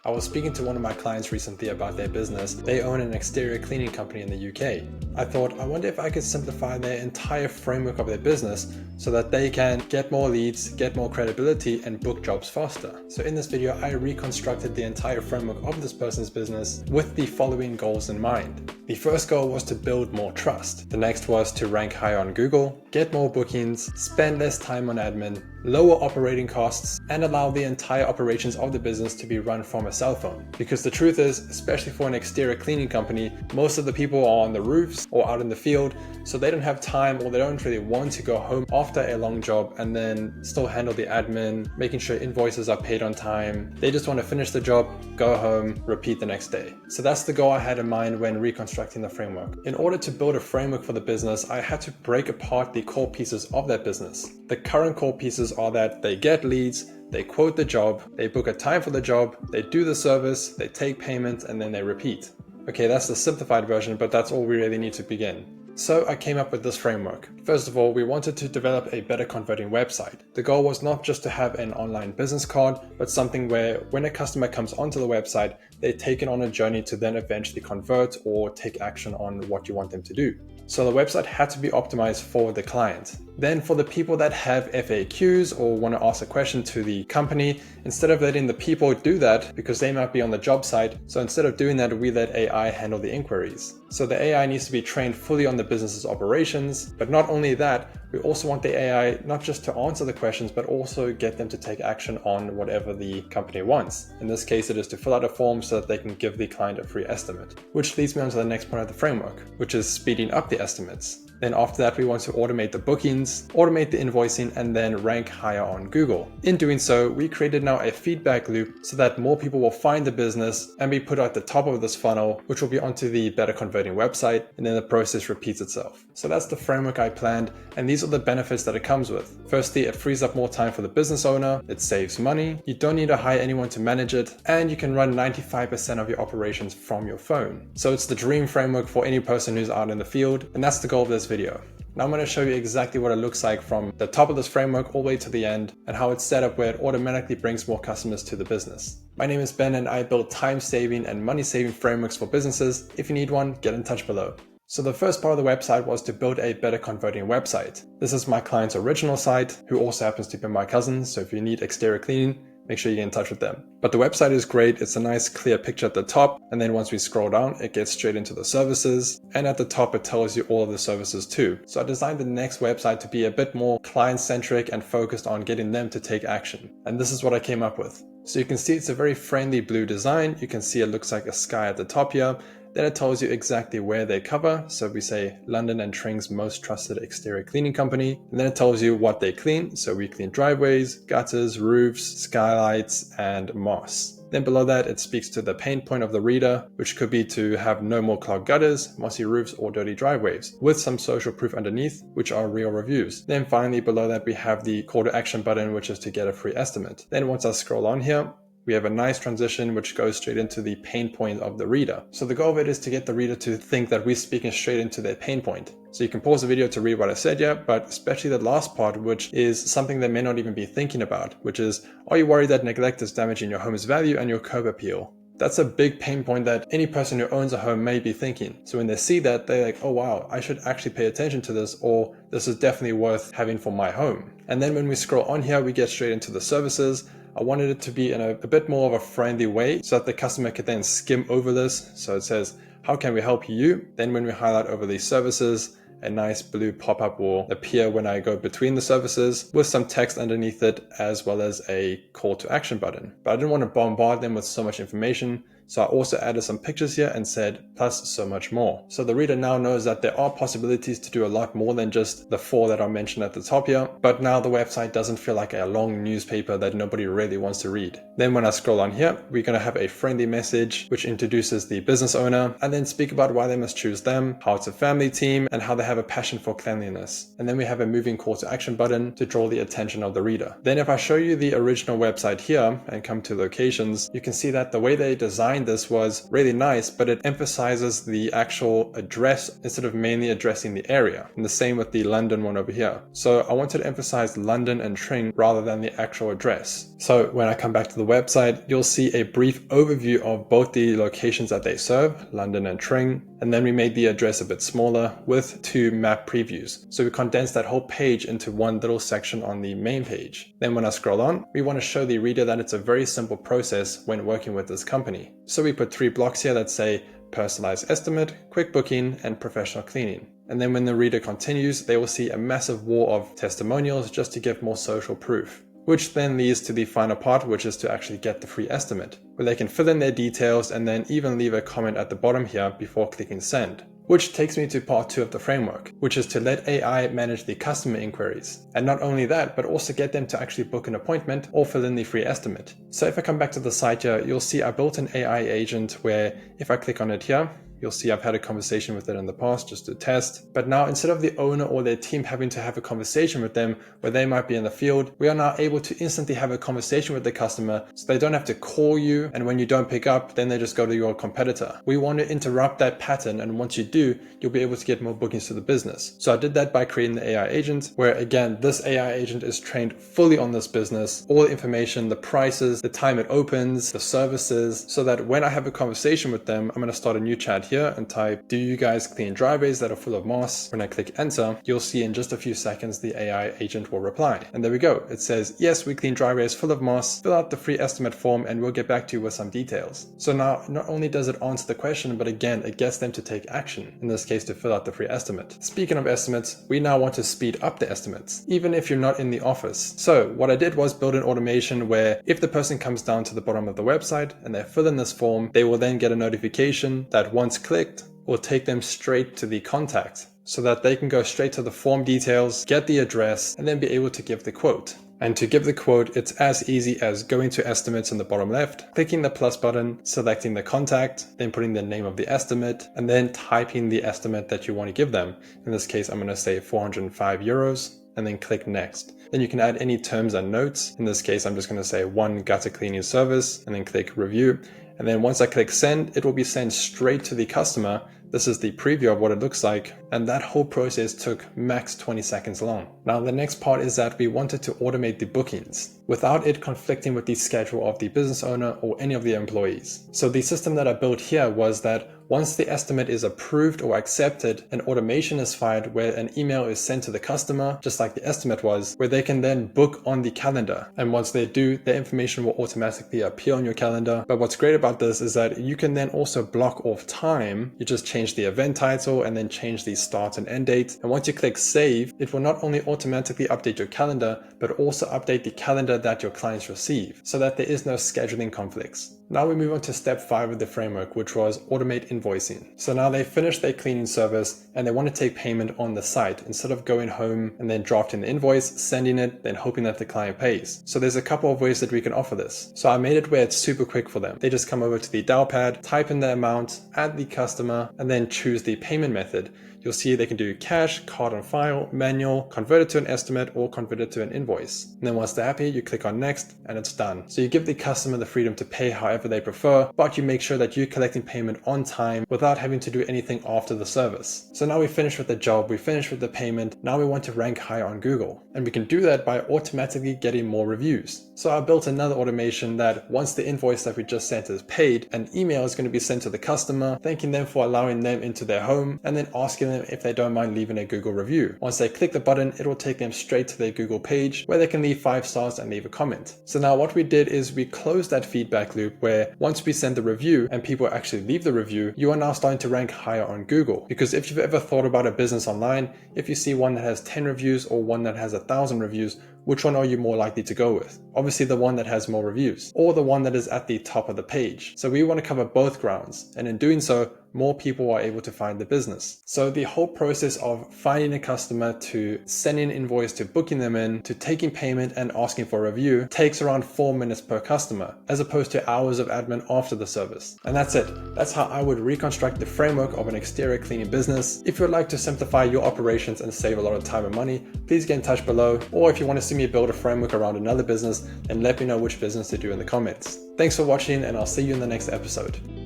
I was speaking to one of my clients recently about their business. They own an exterior cleaning company in the UK. I thought, I wonder if I could simplify their entire framework of their business so that they can get more leads, get more credibility, and book jobs faster. So in this video, I reconstructed the entire framework of this person's business with the following goals in mind. The first goal was to build more trust. The next was to rank higher on Google, get more bookings, spend less time on admin, lower operating costs, and allow the entire operations of the business to be run from a cell phone. Because the truth is, especially for an exterior cleaning company, most of the people are on the roofs or out in the field, so they don't have time or they don't really want to go home after a long job and then still handle the admin, making sure invoices are paid on time. They just want to finish the job, go home, repeat the next day. So that's the goal I had in mind when reconstructing the framework. In order to build a framework for the business, I had to break apart the core pieces of that business. The current core pieces are that they get leads, they quote the job, they book a time for the job, they do the service, they take payment, and then they repeat. Okay, that's the simplified version, but that's all we really need to begin. So I came up with this framework. First of all, we wanted to develop a better converting website. The goal was not just to have an online business card, but something where when a customer comes onto the website, they're taken on a journey to then eventually convert or take action on what you want them to do. So the website had to be optimized for the client. Then for the people that have FAQs or want to ask a question to the company, instead of letting the people do that because they might be on the job site, so instead of doing that, we let AI handle the inquiries. So the AI needs to be trained fully on the business's operations, but not only that, we also want the AI not just to answer the questions, but also get them to take action on whatever the company wants. In this case, it is to fill out a form so that they can give the client a free estimate. Which leads me on to the next point of the framework, which is speeding up the estimates. Then after that, we want to automate the bookings, automate the invoicing, and then rank higher on Google. In doing so, we created now a feedback loop so that more people will find the business and be put at the top of this funnel, which will be onto the better converting website, and then the process repeats itself. So that's the framework I planned, and these are the benefits that it comes with. Firstly, it frees up more time for the business owner, it saves money, you don't need to hire anyone to manage it, and you can run 95% of your operations from your phone. So it's the dream framework for any person who's out in the field, and that's the goal of this video. Now I'm going to show you exactly what it looks like from the top of this framework all the way to the end and how it's set up where it automatically brings more customers to the business. My name is Ben and I build time-saving and money-saving frameworks for businesses. If you need one, get in touch below. So the first part of the website was to build a better converting website. This is my client's original site, who also happens to be my cousin, so if you need exterior cleaning, make sure you get in touch with them. But the website is great. It's a nice clear picture at the top. And then once we scroll down, it gets straight into the services. And at the top, it tells you all of the services too. So I designed the next website to be a bit more client-centric and focused on getting them to take action. And this is what I came up with. So you can see it's a very friendly blue design. You can see it looks like a sky at the top here. Then it tells you exactly where they cover. So we say London and Tring's most trusted exterior cleaning company. And then it tells you what they clean. So we clean driveways, gutters, roofs, skylights, and moss. Then below that, it speaks to the pain point of the reader, which could be to have no more clogged gutters, mossy roofs, or dirty driveways, with some social proof underneath, which are real reviews. Then finally, below that, we have the call to action button, which is to get a free estimate. Then once I scroll on here, we have a nice transition which goes straight into the pain point of the reader. So the goal of it is to get the reader to think that we're speaking straight into their pain point. So you can pause the video to read what I said here, but especially the last part, which is something they may not even be thinking about, which is, are you worried that neglect is damaging your home's value and your curb appeal? That's a big pain point that any person who owns a home may be thinking. So when they see that, they're like, oh wow, I should actually pay attention to this, or this is definitely worth having for my home. And then when we scroll on here, we get straight into the services. I wanted it to be in a bit more of a friendly way so that the customer could then skim over this. So it says, how can we help you? Then when we highlight over these services, a nice blue pop-up will appear when I go between the services with some text underneath it, as well as a call to action button. But I didn't want to bombard them with so much information. So I also added some pictures here and said, plus so much more. So the reader now knows that there are possibilities to do a lot more than just the 4 that are mentioned at the top here. But now the website doesn't feel like a long newspaper that nobody really wants to read. Then when I scroll on here, we're going to have a friendly message, which introduces the business owner and then speak about why they must choose them, how it's a family team, and how they have have a passion for cleanliness. And then we have a moving call to action button to draw the attention of the reader. Then if I show you the original website here and come to locations, you can see that the way they designed this was really nice, but it emphasizes the actual address instead of mainly addressing the area. And the same with the London one over here. So I wanted to emphasize London and Tring rather than the actual address. So when I come back to the website, you'll see a brief overview of both the locations that they serve, London and Tring. And then we made the address a bit smaller with 2 map previews. So we condensed that whole page into one little section on the main page. Then when I scroll on, we want to show the reader that it's a very simple process when working with this company. So we put 3 blocks here that say personalized estimate, quick booking, and professional cleaning. And then when the reader continues, they will see a massive wall of testimonials just to give more social proof. Which then leads to the final part, which is to actually get the free estimate, where they can fill in their details and then even leave a comment at the bottom here before clicking send. Which takes me to part 2 of the framework, which is to let AI manage the customer inquiries. And not only that, but also get them to actually book an appointment or fill in the free estimate. So if I come back to the site here, you'll see I built an AI agent where if I click on it here, you'll see I've had a conversation with it in the past just to test. But now instead of the owner or their team having to have a conversation with them where they might be in the field, we are now able to instantly have a conversation with the customer so they don't have to call you, and when you don't pick up, then they just go to your competitor. We want to interrupt that pattern, and once you do, you'll be able to get more bookings to the business. So I did that by creating the AI agent, where again, this AI agent is trained fully on this business, all the information, the prices, the time it opens, the services, so that when I have a conversation with them, I'm going to start a new chat here and type, do you guys clean driveways that are full of moss? When I click enter, you'll see in just a few seconds the AI agent will reply. And there we go. It says, yes, we clean driveways full of moss, fill out the free estimate form and we'll get back to you with some details. So now not only does it answer the question, but again, it gets them to take action, in this case to fill out the free estimate. Speaking of estimates, we now want to speed up the estimates, even if you're not in the office. So what I did was build an automation where if the person comes down to the bottom of the website and they fill in this form, they will then get a notification that once clicked, will take them straight to the contact so that they can go straight to the form details, get the address, and then be able to give the quote. And to give the quote, it's as easy as going to estimates in the bottom left, clicking the plus button, selecting the contact, then putting the name of the estimate, and then typing the estimate that you want to give them. In this case, I'm going to say 405 euros. And then click next. Then you can add any terms and notes. In this case, I'm just going to say 1 gutter cleaning service and then click review. And then once I click send, it will be sent straight to the customer. This is the preview of what it looks like. And that whole process took max 20 seconds long. Now the next part is that we wanted to automate the bookings without it conflicting with the schedule of the business owner or any of the employees. So the system that I built here was that once the estimate is approved or accepted, an automation is fired where an email is sent to the customer, just like the estimate was, where they can then book on the calendar. And once they do, their information will automatically appear on your calendar. But what's great about this is that you can then also block off time. You just change the event title and then change the start and end date. And once you click save, it will not only automatically update your calendar, but also update the calendar that your clients receive so that there is no scheduling conflicts. Now we move on to step 5 of the framework, which was automate invoicing. So now they finished their cleaning service and they want to take payment on the site instead of going home and then drafting the invoice, sending it, then hoping that the client pays. So there's a couple of ways that we can offer this. So I made it where it's super quick for them. They just come over to the dial pad, type in the amount, add the customer, and then choose the payment method. You'll see they can do cash, card on file, manual, convert it to an estimate, or convert it to an invoice. And then once they're happy, you click on next and it's done. So you give the customer the freedom to pay however they prefer, but you make sure that you're collecting payment on time without having to do anything after the service. So now we finished with the job, we finished with the payment. Now we want to rank higher on Google. And we can do that by automatically getting more reviews. So I built another automation that once the invoice that we just sent is paid, an email is going to be sent to the customer, thanking them for allowing them into their home and then asking them if they don't mind leaving a Google review. Once they click the button, it will take them straight to their Google page where they can leave 5 stars and leave a comment. So now what we did is we closed that feedback loop where once we send the review and people actually leave the review, you are now starting to rank higher on Google. Because if you've ever thought about a business online, if you see one that has 10 reviews or one that has 1,000 reviews, which one are you more likely to go with? Obviously the one that has more reviews or the one that is at the top of the page. So we want to cover both grounds. And in doing so, more people are able to find the business. So the whole process of finding a customer, to sending an invoice, to booking them in, to taking payment and asking for a review takes around 4 minutes per customer, as opposed to hours of admin after the service. And that's it. That's how I would reconstruct the framework of an exterior cleaning business. If you would like to simplify your operations and save a lot of time and money, please get in touch below. Or if you want to see me build a framework around another business, then let me know which business to do in the comments. Thanks for watching, and I'll see you in the next episode.